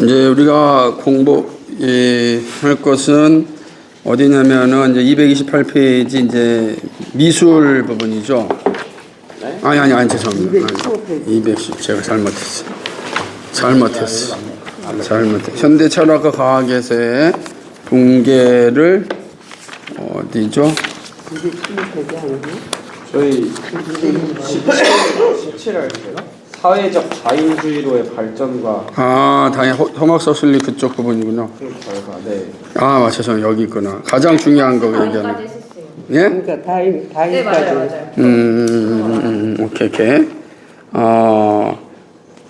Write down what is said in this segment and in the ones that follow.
이제 우리가 공부할 것은 어디냐면은 이제 228페이지 이제 미술 부분이죠. 네? 아니 죄송합니다. 215페이지. 제가 잘못했어. 현대 철학과 과학에서의 붕괴를 어디죠? 215페이지 아니고? 저희 17할게요. 사회적 자유주의로의 발전과 토막 서슬리 그쪽 부분이구나. 결과. 네. 죄송해요. 여기 있구나. 가장 중요한 거 얘기하는. 예? 그러니까 다인까지. 네, 맞아요. 오케이.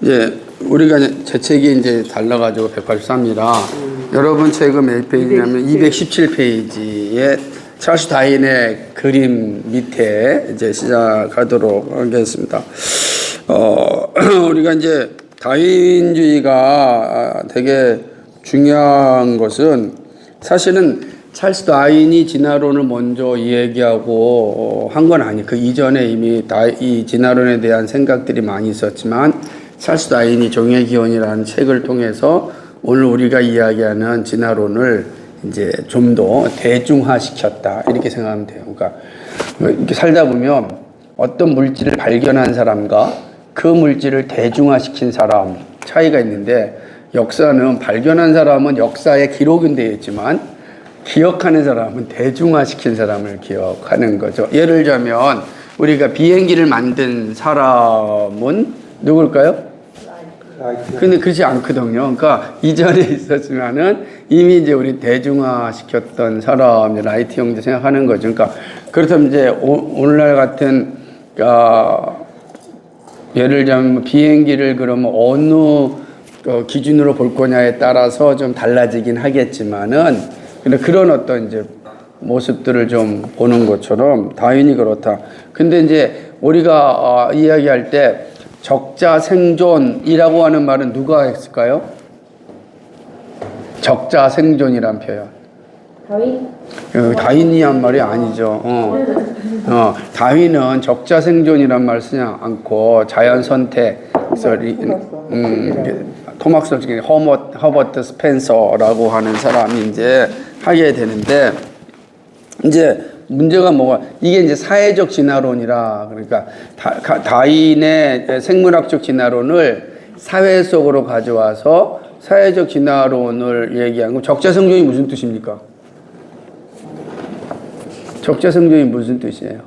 이제 우리가 제 책이 이제 달라가지고 183이라 여러분 책은 몇 페이지냐면 217페이지에 찰스 다윈의 그림 밑에 이제 시작하도록 하겠습니다. 우리가 이제 다윈주의가 되게 중요한 것은 사실은 찰스 다윈이 진화론을 먼저 이야기하고 한 건 아니에요. 그 이전에 이미 이 진화론에 대한 생각들이 많이 있었지만 찰스 다윈이 종의 기원이라는 책을 통해서 오늘 우리가 이야기하는 진화론을 이제 좀 더 대중화시켰다 이렇게 생각하면 돼요. 그러니까 이렇게 살다 보면 어떤 물질을 발견한 사람과 그 물질을 대중화시킨 사람 차이가 있는데 역사는 발견한 사람은 역사에 기록은 되어 있지만 기억하는 사람은 대중화시킨 사람을 기억하는 거죠. 예를 들자면 우리가 비행기를 만든 사람은 누굴까요? 근데 그렇지 않거든요. 그러니까 이전에 있었지만은 이미 이제 우리 대중화시켰던 사람이 라이트 형제 생각하는 거죠. 그러니까 그렇다면 이제 오늘날 같은 예를 들자면 비행기를 그러면 어느 기준으로 볼 거냐에 따라서 좀 달라지긴 하겠지만은 근데 그런 어떤 이제 모습들을 좀 보는 것처럼 다윈이 그렇다. 근데 이제 우리가 이야기할 때 적자 생존이라고 하는 말은 누가 했을까요? 적자 생존이란 표현. 다윈? 다윈이 한 말이 아니죠. 다윈은 적자 생존이란 말 쓰지 않고 자연 선택, 토막 서슬리, 허버트 스펜서라고 하는 사람이 이제 하게 되는데 이제 문제가 뭐가 이게 이제 사회적 진화론이라 그러니까 다윈의 생물학적 진화론을 사회 속으로 가져와서 사회적 진화론을 얘기한 거. 적자 생존이 무슨 뜻입니까? 적자 생존이 무슨 뜻이에요?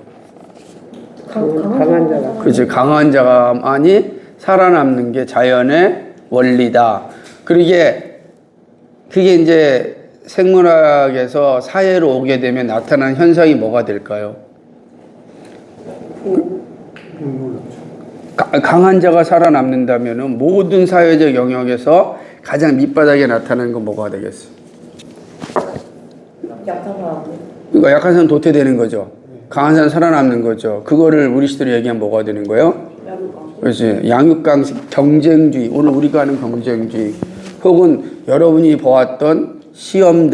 강한 자가. 그렇죠. 강한 자가만이 살아남는 게 자연의 원리다. 그게 이제 생물학에서 사회로 오게 되면 나타나는 현상이 뭐가 될까요? 강한 자가 살아남는다면은 모든 사회적 영역에서 가장 밑바닥에 나타나는 건 뭐가 되겠어요? 약한 사람. 그러니까 약한 사람 도태되는 거죠. 강한 사람 살아남는 거죠. 그거를 우리 시대로 얘기하면 뭐가 되는 거예요? 그렇지. 양육강식 경쟁주의. 오늘 우리가 하는 경쟁주의. 혹은 여러분이 보았던 시험.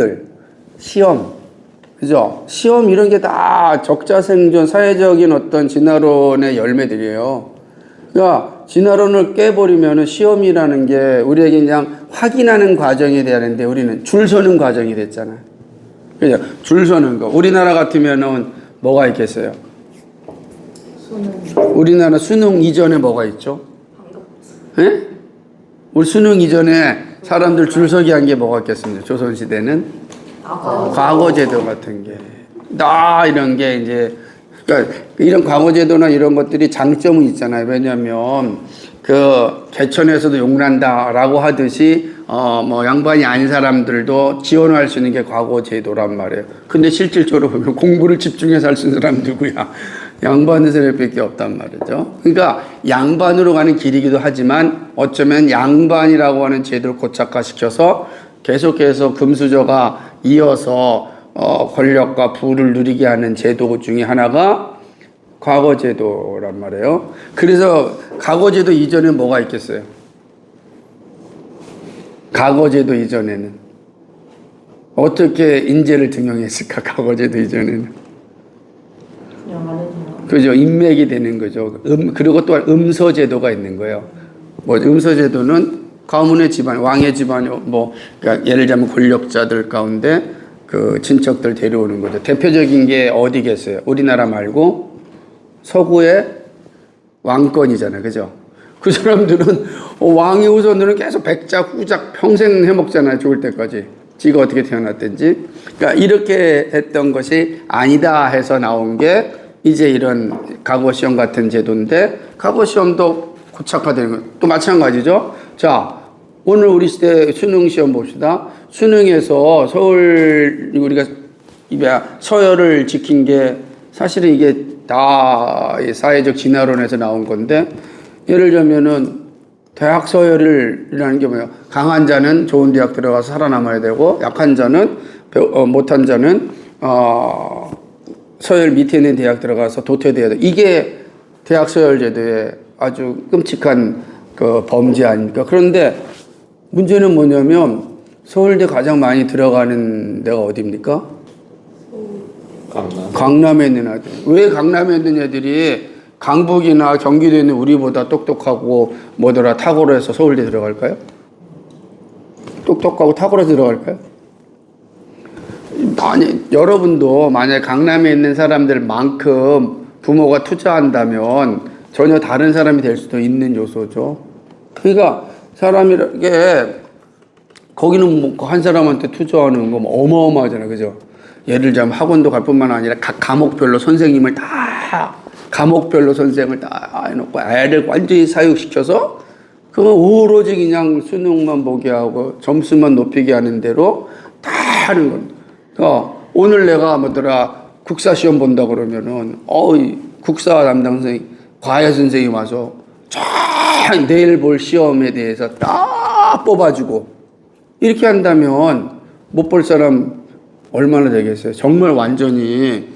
그죠? 시험 이런 게 다 적자 생존, 사회적인 어떤 진화론의 열매들이에요. 그러니까 진화론을 깨버리면은 시험이라는 게 우리에게 그냥 확인하는 과정이 돼야 하는데 우리는 줄 서는 과정이 됐잖아요. 그죠? 줄 서는 거. 우리나라 같으면은 뭐가 있겠어요? 우리나라 수능 이전에 뭐가 있죠? 예? 우리 수능 이전에 사람들 줄 서기 한 게 뭐가 있겠습니까? 조선시대는? 과거제도 같은 게. 이런 게 이제, 그러니까 이런 과거제도나 이런 것들이 장점은 있잖아요. 왜냐면, 개천에서도 용난다라고 하듯이, 양반이 아닌 사람들도 지원할 수 있는 게 과거제도란 말이에요. 근데 실질적으로 보면 공부를 집중해서 할 수 있는 사람 누구야? 양반의 세력밖에 없단 말이죠. 그러니까 양반으로 가는 길이기도 하지만 어쩌면 양반이라고 하는 제도를 고착화시켜서 계속해서 금수저가 이어서 권력과 부를 누리게 하는 제도 중에 하나가 과거제도란 말이에요. 그래서 과거제도 이전에 뭐가 있겠어요? 과거제도 이전에는 어떻게 인재를 등용했을까? 과거제도 이전에는 그죠? 인맥이 되는 거죠. 그리고 또한 음서제도가 있는 거예요. 뭐 음서제도는 가문의 집안, 왕의 집안이 뭐 그러니까 예를 들면 권력자들 가운데 그 친척들 데려오는 거죠. 대표적인 게 어디겠어요? 우리나라 말고 서구의 왕권이잖아요, 그죠? 그 사람들은 왕의 후손들은 계속 백작, 후작 평생 해먹잖아요, 죽을 때까지. 지가 어떻게 태어났든지. 그러니까 이렇게 했던 것이 아니다 해서 나온 게 이제 이런 과거시험 같은 제도인데, 과거시험도 고착화되는 거. 또 마찬가지죠. 자, 오늘 우리 시대 수능시험 봅시다. 수능에서 서울, 우리가 서열을 지킨 게 사실은 이게 다 사회적 진화론에서 나온 건데, 예를 들면은 대학 서열이라는 게 뭐예요? 강한 자는 좋은 대학 들어가서 살아남아야 되고, 약한 자는, 못한 자는, 서열 밑에 있는 대학 들어가서 도태돼야 돼. 이게 대학 서열 제도의 아주 끔찍한 그 범죄 아닙니까? 그런데 문제는 뭐냐면 서울대 가장 많이 들어가는 데가 어디입니까? 강남에 있는 애들. 왜 강남에 있는 애들이 강북이나 경기도에 있는 우리보다 똑똑하고 뭐더라 탁월해서 서울대 들어갈까요? 똑똑하고 탁월해서 들어갈까요? 여러분도 만약에 강남에 있는 사람들만큼 부모가 투자한다면 전혀 다른 사람이 될 수도 있는 요소죠. 그러니까 사람이게 거기는 뭐 한 사람한테 투자하는 거 어마어마하잖아요, 그죠? 예를 들자면 학원도 갈 뿐만 아니라 각 과목별로 선생님을 다 과목별로 선생을 다 해놓고 애를 완전히 사육시켜서 그거 오로지 그냥 수능만 보게 하고 점수만 높이게 하는 대로 다 하는 겁니다. 오늘 내가 뭐더라 국사 시험 본다 그러면은 국사 담당 선생님, 과외 선생님 와서 쫙 내일 볼 시험에 대해서 딱 뽑아주고 이렇게 한다면 못 볼 사람 얼마나 되겠어요? 정말 완전히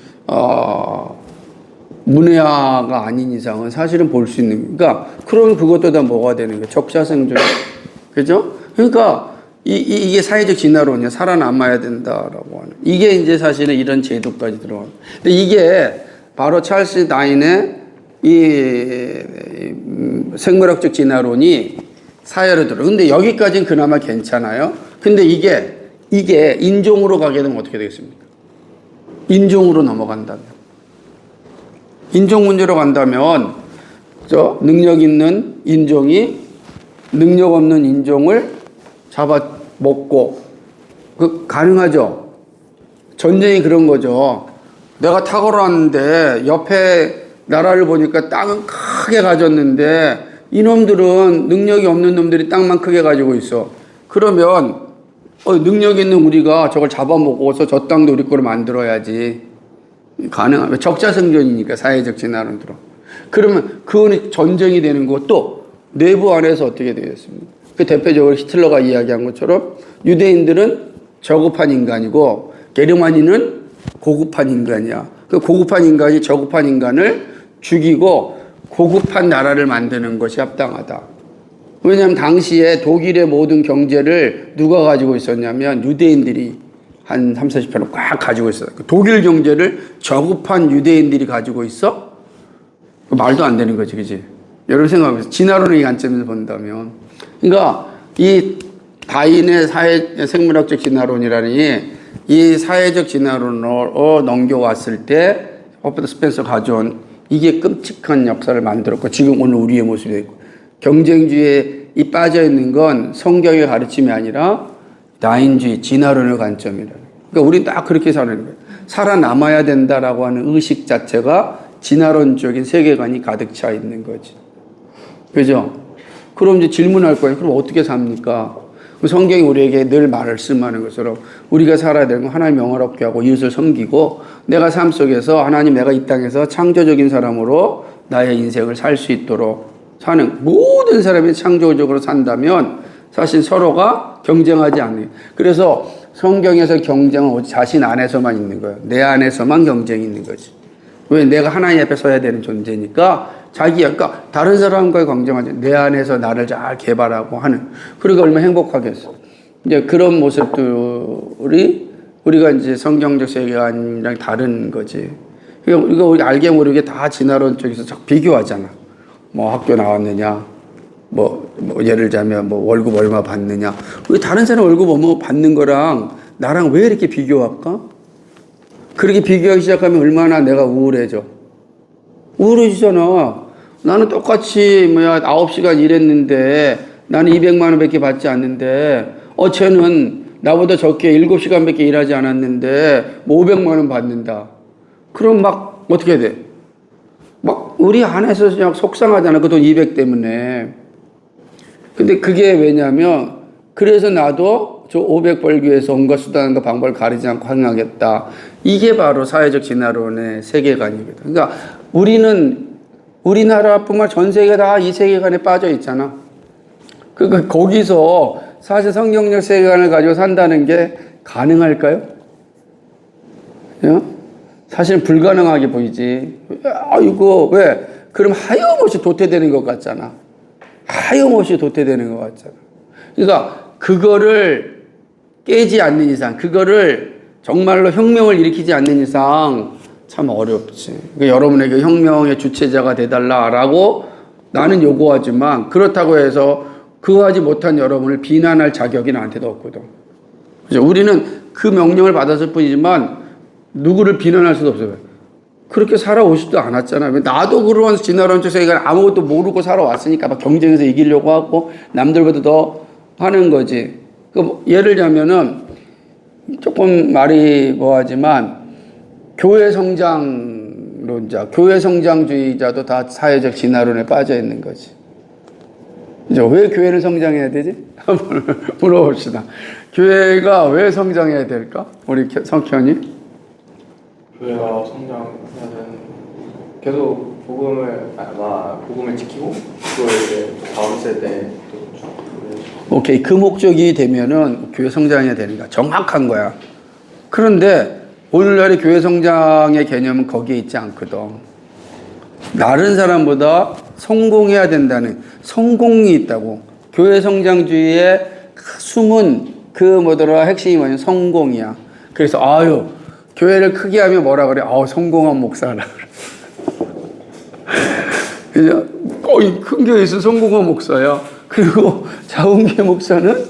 문외화가 아닌 이상은 사실은 볼 수 있는. 그러니까 그러면 그것도 다 뭐가 되는 거예요? 적자생존, 그죠? 그러니까 이게 사회적 진화론이야. 살아남아야 된다라고 하는. 이게 이제 사실은 이런 제도까지 들어가는. 근데 이게 바로 찰스 다윈의 이 생물학적 진화론이 사회로 들어. 근데 여기까지는 그나마 괜찮아요. 근데 이게 인종으로 가게 되면 어떻게 되겠습니까? 인종으로 넘어간다면. 인종 문제로 간다면, 능력 있는 인종이 능력 없는 인종을 잡아먹고, 가능하죠? 전쟁이 그런 거죠. 내가 탁월하는데 옆에 나라를 보니까 땅은 크게 가졌는데 이놈들은 능력이 없는 놈들이 땅만 크게 가지고 있어. 그러면 능력 있는 우리가 저걸 잡아먹어서 저 땅도 우리 거로 만들어야지. 가능하면 적자생존이니까 사회적 진화론으로. 그러면 그거는 전쟁이 되는 것도 내부 안에서 어떻게 되겠습니까? 그 대표적으로 히틀러가 이야기한 것처럼 유대인들은 저급한 인간이고 게르마니는 고급한 인간이야. 그 고급한 인간이 저급한 인간을 죽이고 고급한 나라를 만드는 것이 합당하다. 왜냐하면 당시에 독일의 모든 경제를 누가 가지고 있었냐면 유대인들이 한 30~40%를 꽉 가지고 있어요. 독일 경제를 저급한 유대인들이 가지고 있어? 말도 안 되는 거지, 그지? 여러분 생각해보세요. 진화론의 관점에서 본다면. 그러니까 이 다윈의 생물학적 진화론이라니 이 사회적 진화론으로 넘겨왔을 때 허버트 스펜서 가져온 이게 끔찍한 역사를 만들었고 지금 오늘 우리의 모습이 되고 경쟁주의에 빠져있는 건 성경의 가르침이 아니라 다윈주의 진화론의 관점이라. 그러니까 우리는 딱 그렇게 사는 거예요. 살아남아야 된다라고 하는 의식 자체가 진화론적인 세계관이 가득 차 있는 거지. 그죠? 그럼 이제 질문할 거예요. 그럼 어떻게 삽니까? 성경이 우리에게 늘 말씀하는 것처럼 우리가 살아야 되는 건 하나님 영화롭게 하고 이웃을 섬기고 내가 삶 속에서 하나님 내가 이 땅에서 창조적인 사람으로 나의 인생을 살 수 있도록 사는 모든 사람이 창조적으로 산다면 사실 서로가 경쟁하지 않는. 그래서 성경에서 경쟁은 오직 자신 안에서만 있는 거예요. 내 안에서만 경쟁이 있는 거지. 왜? 내가 하나님 앞에 서야 되는 존재니까 그러니까 다른 사람과의 경쟁하지 내 안에서 나를 잘 개발하고 하는. 그러니까 얼마나 행복하겠어. 이제 그런 모습들이 우리가 이제 성경적 세계관이랑 다른 거지. 그러니까 우리 알게 모르게 다 진화론 쪽에서 자꾸 비교하잖아. 뭐 학교 나왔느냐, 뭐 예를 들자면 뭐 월급 얼마 받느냐. 왜 다른 사람 월급 얼마 받는 거랑 나랑 왜 이렇게 비교할까? 그렇게 비교하기 시작하면 얼마나 내가 우울해져. 우울해지잖아. 나는 똑같이 9시간 일했는데 나는 200만 원밖에 받지 않는데 쟤는 나보다 적게 7시간밖에 일하지 않았는데 뭐 500만 원 받는다. 그럼 막 어떻게 돼? 막 우리 안에서 그냥 속상하잖아. 그 돈 200 때문에. 근데 그게 왜냐면 그래서 나도 저 500 벌기 위해서 온갖 수단과 방법을 가리지 않고 행하겠다. 이게 바로 사회적 진화론의 세계관이거든. 그러니까 우리는 우리나라뿐만 전 세계가 다 이 세계관에 빠져 있잖아. 그러니까 거기서 사실 성경적 세계관을 가지고 산다는 게 가능할까요? 사실은 불가능하게 보이지. 이거 왜? 그럼 하염없이 도태되는 것 같잖아. 하염없이 도태되는 것 같잖아. 그러니까 그거를 깨지 않는 이상, 그거를 정말로 혁명을 일으키지 않는 이상 참 어렵지. 그러니까 여러분에게 혁명의 주체자가 돼달라라고 나는 요구하지만 그렇다고 해서 그거 하지 못한 여러분을 비난할 자격이 나한테도 없거든. 그죠? 우리는 그 명령을 받았을 뿐이지만 누구를 비난할 수도 없어요. 그렇게 살아오지도 않았잖아. 나도 그런 진화론적 세계관 아무것도 모르고 살아왔으니까 막 경쟁에서 이기려고 하고 남들보다 더 하는 거지. 예를 들자면은 조금 말이 뭐하지만 교회 성장론자, 교회 성장주의자도 다 사회적 진화론에 빠져 있는 거지. 그죠? 왜 교회를 성장해야 되지? 한번 물어봅시다. 교회가 왜 성장해야 될까? 우리 성현이? 교회가 성장해야 되는 계속 복음을 지키고 그걸 이제 다음 세대에 또 오케이. 그 목적이 되면은 교회 성장해야 되는 거야. 정확한 거야. 그런데 오늘날의 교회 성장의 개념은 거기에 있지 않거든. 다른 사람보다 성공해야 된다는 성공이 있다고. 교회 성장주의의 숨은 핵심이 뭐냐면 성공이야. 그래서 교회를 크게 하면 뭐라 그래? 성공한 목사라 그래. 큰 교회에서 성공한 목사야. 그리고 작은 교회 목사는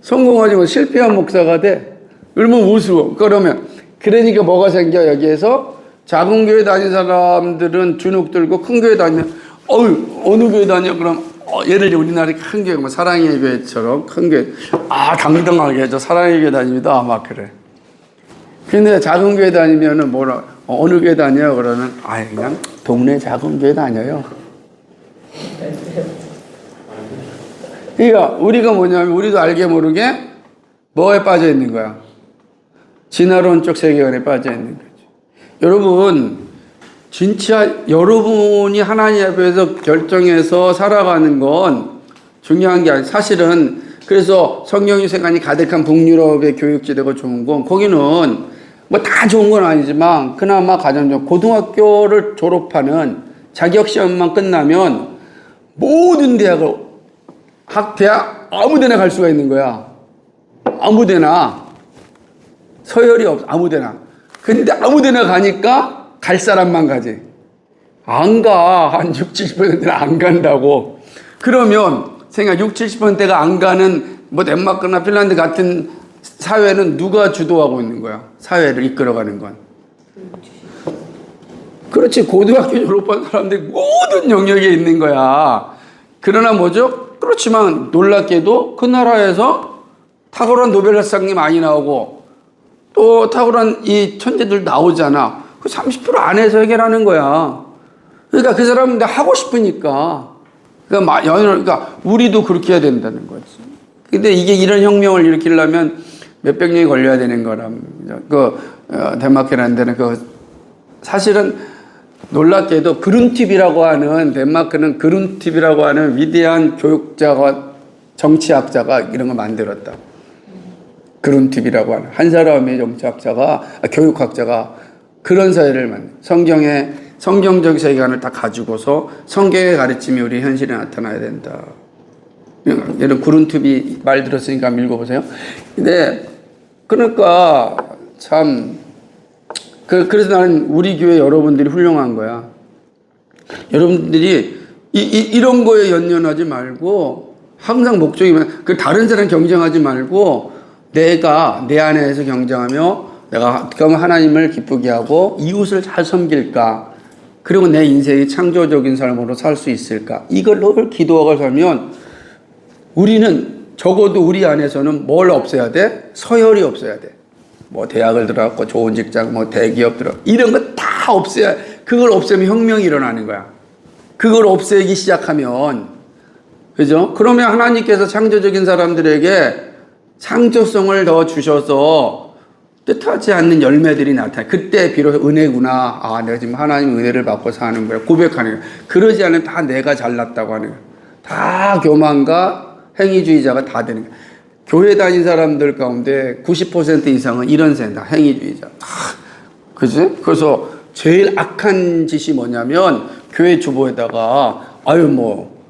성공하지만 실패한 목사가 돼. 얼마나 우스워. 그러니까 뭐가 생겨? 여기에서 작은 교회 다닌 사람들은 주눅 들고 큰 교회 다니면 어느 교회 다녀? 그럼 예를 들어 우리나라의 큰 교회, 사랑의 교회처럼 큰 교회 당당하게 저 사랑의 교회 다닙니다. 막 그래. 근데 작은 교회 다니면은 어느 교회 다녀요? 그러면 그냥 동네 작은 교회 다녀요. 그러니까 우리가 뭐냐면 우리도 알게 모르게 뭐에 빠져 있는 거야? 진화론적 세계관에 빠져 있는 거죠. 여러분, 진짜 여러분이 하나님 앞에서 결정해서 살아가는 건 중요한 게 아니에요. 사실은 그래서 성경의 세관이 가득한 북유럽의 교육지대가 좋은 건 거기는 다 좋은 건 아니지만 그나마 가장 고등학교를 졸업하는 자격시험만 끝나면 모든 대학 아무데나 갈 수가 있는 거야. 아무데나. 서열이 없어. 아무데나. 근데 아무데나 가니까 갈 사람만 가지. 안 가. 한 60-70%는 안 간다고. 그러면 60-70%가 안 가는 덴마크나 핀란드 같은 사회는 누가 주도하고 있는 거야? 사회를 이끌어가는 건. 그렇지. 고등학교 졸업한 사람들이 모든 영역에 있는 거야. 그러나 그렇지만 놀랍게도 그 나라에서 탁월한 노벨상이 많이 나오고 또 탁월한 이 천재들 나오잖아. 그 30% 안에서 해결하는 거야. 그러니까 그 사람은 하고 싶으니까. 그러니까 우리도 그렇게 해야 된다는 거지. 근데 이런 혁명을 일으키려면 몇백 년이 걸려야 되는 거랍니다. 덴마크라는 데는 사실은 놀랍게도 그룬팁이라고 하는 덴마크는 그룬팁이라고 하는 위대한 교육자가 정치학자가 이런 걸 만들었다. 그룬팁이라고 하는 한 사람의 정치학자가 교육학자가 그런 사회를 성경적 세계관을 다 가지고서 성경의 가르침이 우리 현실에 나타나야 된다. 이런 그룬팁이 말 들었으니까 한번 읽어보세요. 근데 그러니까 참 그래서 나는 우리 교회 여러분들이 훌륭한 거야. 여러분들이 이런 거에 연연하지 말고 항상 목적이면 그 다른 사람 경쟁하지 말고 내가 내 안에서 경쟁하며 내가 그러면 하나님을 기쁘게 하고 이웃을 잘 섬길까? 그리고 내 인생이 창조적인 삶으로 살 수 있을까? 이걸 늘 기도하고 살면 우리는 적어도 우리 안에서는 뭘 없애야 돼? 서열이 없어야 돼. 뭐 대학을 들어갔고 좋은 직장, 뭐 대기업 들어 이런 거 다 없애야. 그걸 없애면 혁명이 일어나는 거야. 그걸 없애기 시작하면 그죠? 그러면 하나님께서 창조적인 사람들에게 창조성을 더 주셔서 뜻하지 않는 열매들이 나타나. 그때 비로소 은혜구나. 아, 내가 지금 하나님 은혜를 받고 사는 거야. 고백하는 거야. 그러지 않으면 다 내가 잘났다고 하는 거야. 다 교만과 행위주의자가 다 되는 거야. 교회 다닌 사람들 가운데 90% 이상은 이런 생각, 행위주의자. 그지? 그래서 제일 악한 짓이 뭐냐면 교회 주보에다가 아유 뭐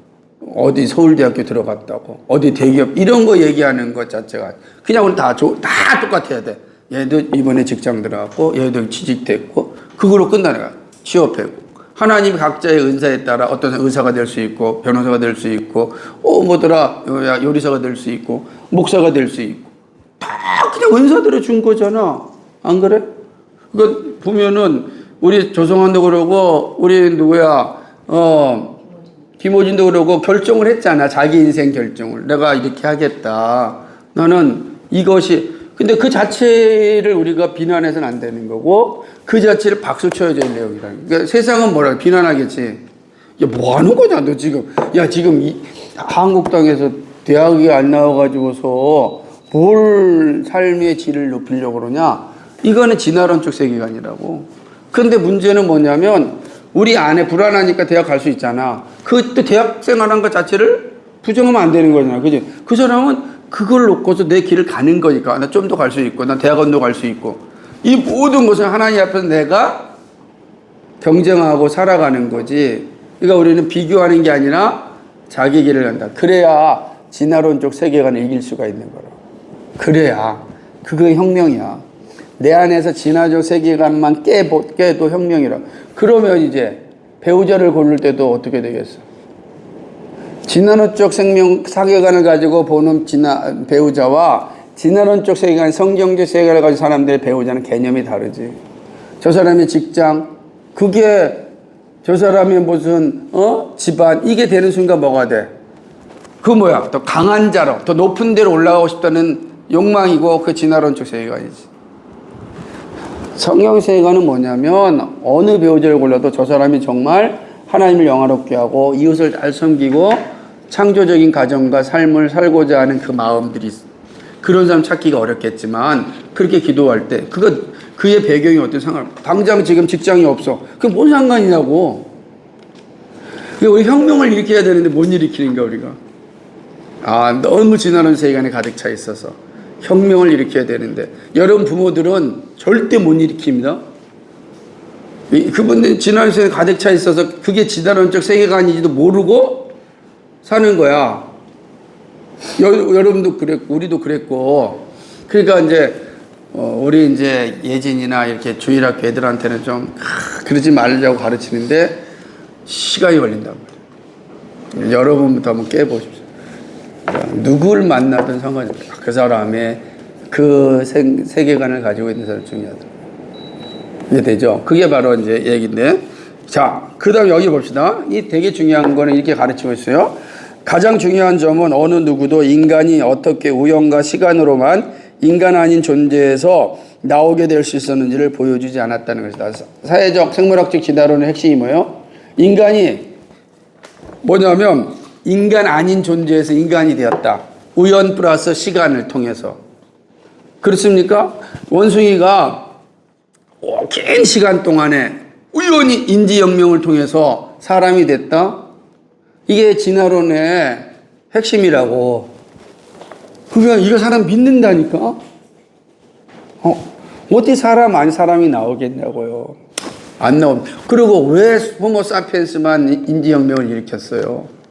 어디 서울대학교 들어갔다고 어디 대기업 이런 거 얘기하는 것 자체가 그냥 우리 다 똑같아야 돼. 얘도 이번에 직장 들어갔고 얘도 취직됐고 그걸로 끝나는 거야. 취업했고 하나님이 각자의 은사에 따라 어떤 의사가 될 수 있고 변호사가 될 수 있고 뭐더라 요리사가 될 수 있고 목사가 될 수 있고 다 그냥 은사들을 준 거잖아. 안 그래? 그러니까 보면은 우리 조성환도 그러고 우리 누구야 김호진도 그러고 결정을 했잖아. 자기 인생 결정을. 내가 이렇게 하겠다. 나는 이것이 근데 그 자체를 우리가 비난해서는 안 되는 거고 그 자체를 박수 쳐야 될 내용이라는 거야. 그러니까 세상은 뭐라 비난하겠지. 야, 뭐 하는 거냐 너 지금. 야 지금 한국당에서 대학이 안 나와가지고서 뭘 삶의 질을 높이려고 그러냐. 이거는 진화론적 세계관이라고. 근데 문제는 뭐냐면 우리 안에 불안하니까 대학 갈 수 있잖아. 그때 대학 생활한 것 자체를 부정하면 안 되는 거잖아. 그지? 그 사람은 그걸 놓고서 내 길을 가는 거니까. 나 좀 더 갈 수 있고, 나 대학원도 갈 수 있고. 이 모든 것은 하나님 앞에서 내가 경쟁하고 살아가는 거지. 그러니까 우리는 비교하는 게 아니라 자기 길을 간다. 그래야 진화론적 세계관을 이길 수가 있는 거라. 그래야. 그게 혁명이야. 내 안에서 진화적 세계관만 깨도 혁명이라. 그러면 이제 배우자를 고를 때도 어떻게 되겠어? 진화론적 세계관을 가지고 보는 배우자와 진화론적 세계관, 성경적 세계관을 가진 사람들의 배우자는 개념이 다르지. 저 사람의 직장, 그게 저 사람의 무슨 집안 이게 되는 순간 뭐가 돼? 그 뭐야? 더 강한 자로, 더 높은 데로 올라가고 싶다는 욕망이고 그 진화론적 세계관이지. 성경 세계관은 뭐냐면 어느 배우자를 골라도 저 사람이 정말 하나님을 영화롭게 하고 이웃을 잘 섬기고 창조적인 가정과 삶을 살고자 하는 그 마음들이 있어. 그런 사람 찾기가 어렵겠지만 그렇게 기도할 때 그의 배경이 어떤 상관? 당장 지금 직장이 없어. 그게 뭔 상관이냐고. 우리 혁명을 일으켜야 되는데 못 일으키는 거야 우리가. 너무 지나는 세계관에 가득 차 있어서 혁명을 일으켜야 되는데 여러분 부모들은 절대 못 일으킵니다. 그분들 지나는 세계관에 가득 차 있어서 그게 진화론적 세계관인지도 모르고 사는 거야. 여러분도 그랬고 우리도 그랬고. 그러니까 이제 우리 이제 예진이나 이렇게 주일학교 애들한테는 좀 그러지 말자고 가르치는데 시간이 걸린다고. 여러분부터 한번 깨보십시오. 누구를 만나든 상관이 없어요. 그 사람의 그 세계관을 가지고 있는 사람이 중요하다. 이게 되죠? 그게 바로 이제 얘기인데. 자, 그 다음 여기 봅시다. 이 되게 중요한 거는 이렇게 가르치고 있어요. 가장 중요한 점은 어느 누구도 인간이 어떻게 우연과 시간으로만 인간 아닌 존재에서 나오게 될 수 있었는지를 보여주지 않았다는 것이다. 사회적 생물학적 진화론의 핵심이 뭐예요? 인간이 뭐냐면 인간 아닌 존재에서 인간이 되었다. 우연 플러스 시간을 통해서. 그렇습니까? 원숭이가 긴 시간 동안에 우연히 인지혁명을 통해서 사람이 됐다. 이게 진화론의 핵심이라고. 그러니까 이거 사람 믿는다니까. 어떻게 사람 아닌 사람이 나오겠냐고요. 안 나옵니다. 그리고 왜 호모 사피엔스만 인지혁명을 일으켰어요?